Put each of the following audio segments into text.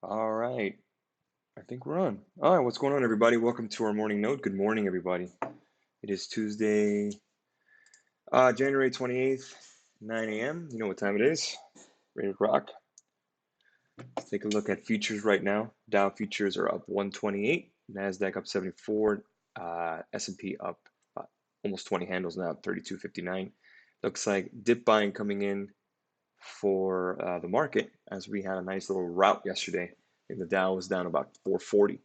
All right, I think we're on. All right, what's going on, everybody? Welcome to our morning note. Good morning, everybody. It is Tuesday, January 28th, 9 a.m. You know what time it is. Ready to rock. Let's take a look at futures right now. Dow futures are up 128, NASDAQ up 74, S&P up almost 20 handles now, 32.59. Looks like dip buying coming in for the market as we had a nice little rout yesterday. And the Dow was down about 440.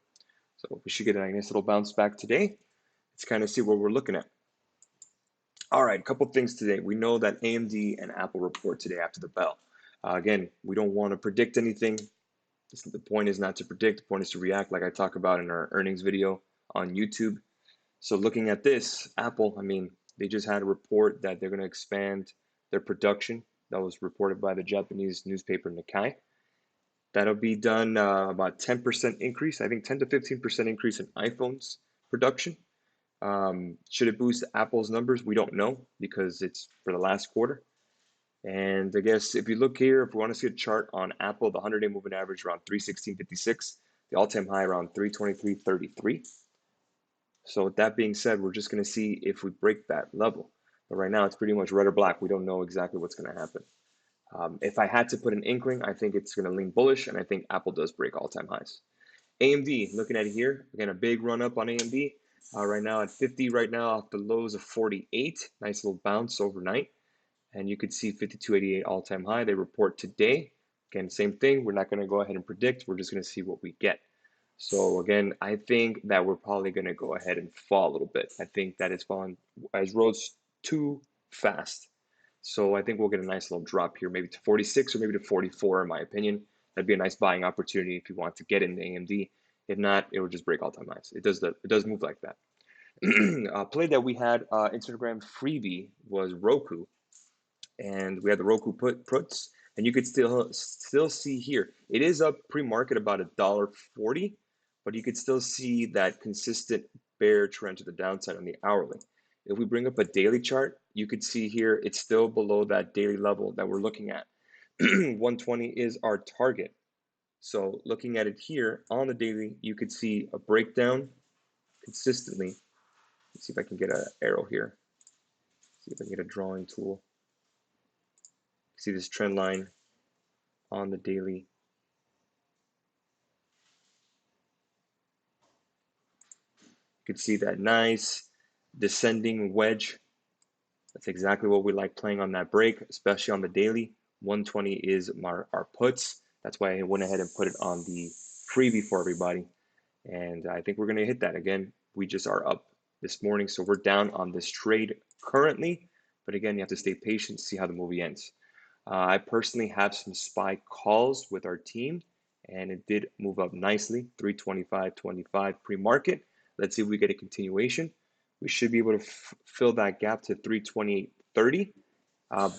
So we should get a nice little bounce back today. Let's kind of see what we're looking at. All right, a couple things today. We know that AMD and Apple report today after the bell. Again, we don't want to predict anything. The point is not to predict. The point is to react, like I talk about in our earnings video on YouTube. So looking at this, Apple, they just had a report that they're going to expand their production. That was reported by the Japanese newspaper Nikkei. That'll be done about 10% increase. I think 10 to 15% increase in iPhones production. Should it boost Apple's numbers? We don't know because it's for the last quarter. And I guess if you look here, if we want to see a chart on Apple, the 100-day moving average around 316.56, the all-time high around 323.33. So with that being said, we're just going to see if we break that level. But right now, it's pretty much red or black. We don't know exactly what's going to happen. If I had to put an inkling, I think it's going to lean bullish, and I think Apple does break all-time highs. AMD, looking at it here, again, a big run up on AMD. Right now at 50 right now off the lows of 48. Nice little bounce overnight. And you could see 52.88 all-time high. They report today. Again, same thing. We're not going to go ahead and predict. We're just going to see what we get. So again, I think that we're probably going to go ahead and fall a little bit. I think that it's fallen as rose too fast. So I think we'll get a nice little drop here, maybe to 46 or maybe to 44 in my opinion. That'd be a nice buying opportunity if you want to get into AMD. If not, it would just break all-time highs. It does move like that. Play that we had Instagram freebie was Roku, and we had the Roku puts, and you could still see here it is up pre-market about $1.40, but you could still see that consistent bear trend to the downside on the hourly. If we bring up a daily chart, you could see here it's still below that daily level that we're looking at. 120 is our target. So looking at it here on the daily, you could see a breakdown consistently. Let's see if I can get an arrow here. See if I can get a drawing tool. See this trend line on the daily. You can see that nice descending wedge. That's exactly what we like playing on that break, especially on the daily. 120 is our puts. That's why I went ahead and put it on the freebie for everybody. And I think we're going to hit that again. We just are up this morning, so we're down on this trade currently. But again, you have to stay patient to see how the movie ends. I personally have some SPY calls with our team, and it did move up nicely, 325.25 pre-market. Let's see if we get a continuation. We should be able to fill that gap to 328.30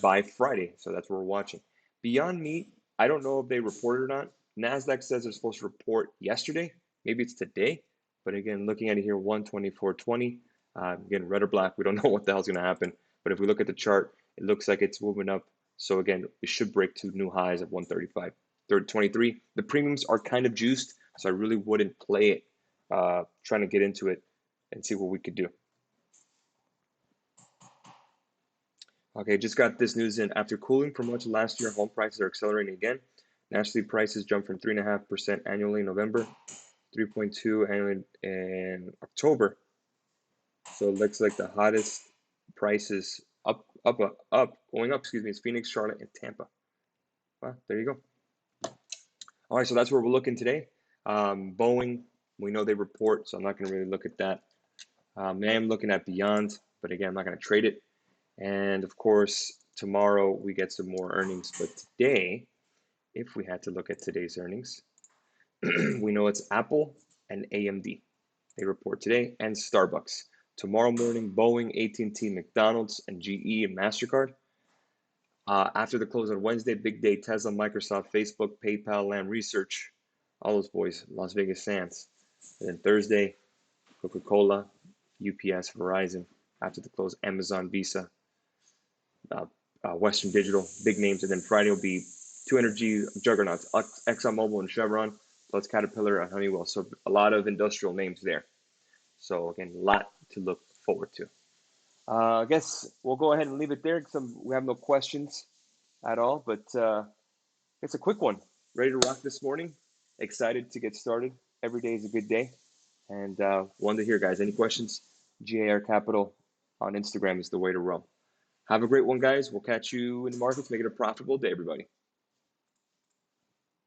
by Friday. So that's what we're watching. Beyond Meat, I don't know if they reported or not. NASDAQ says they're supposed to report yesterday. Maybe it's today. But again, looking at it here, 124.20. Again, red or black, we don't know what the hell's going to happen. But if we look at the chart, it looks like it's moving up. So again, it should break to new highs of 135, 23. The premiums are kind of juiced, so I really wouldn't play it, trying to get into it and see what we could do. Okay, just got this news in. After cooling for much of last year, home prices are accelerating again. Nationally, prices jumped from 3.5% annually in November, 3.2 annually in October. So it looks like the hottest prices going up, excuse me, is Phoenix, Charlotte, and Tampa. Well, there you go. All right, so that's where we're looking today. Boeing, we know they report, so I'm not going to really look at that. I am looking at Beyond, but again, I'm not going to trade it. And of course, tomorrow we get some more earnings. But today, if we had to look at today's earnings, we know it's Apple and AMD. They report today, and Starbucks. Tomorrow morning, Boeing, AT&T, McDonald's, and GE and MasterCard. After the close on Wednesday, big day, Tesla, Microsoft, Facebook, PayPal, Lam Research, all those boys, Las Vegas Sands. And then Thursday, Coca-Cola, UPS, Verizon. After the close, Amazon, Visa, Western Digital, big names. And then Friday will be two energy juggernauts, ExxonMobil and Chevron. plus Caterpillar and Honeywell. So a lot of industrial names there. So again, a lot to look forward to. I guess we'll go ahead and leave it there because we have no questions at all. But it's a quick one. Ready to rock this morning. Excited to get started. Every day is a good day. And one to hear, guys. Any questions? GAR Capital on Instagram is the way to roam. Have a great one, guys. We'll catch you in the markets. Make it a profitable day, everybody.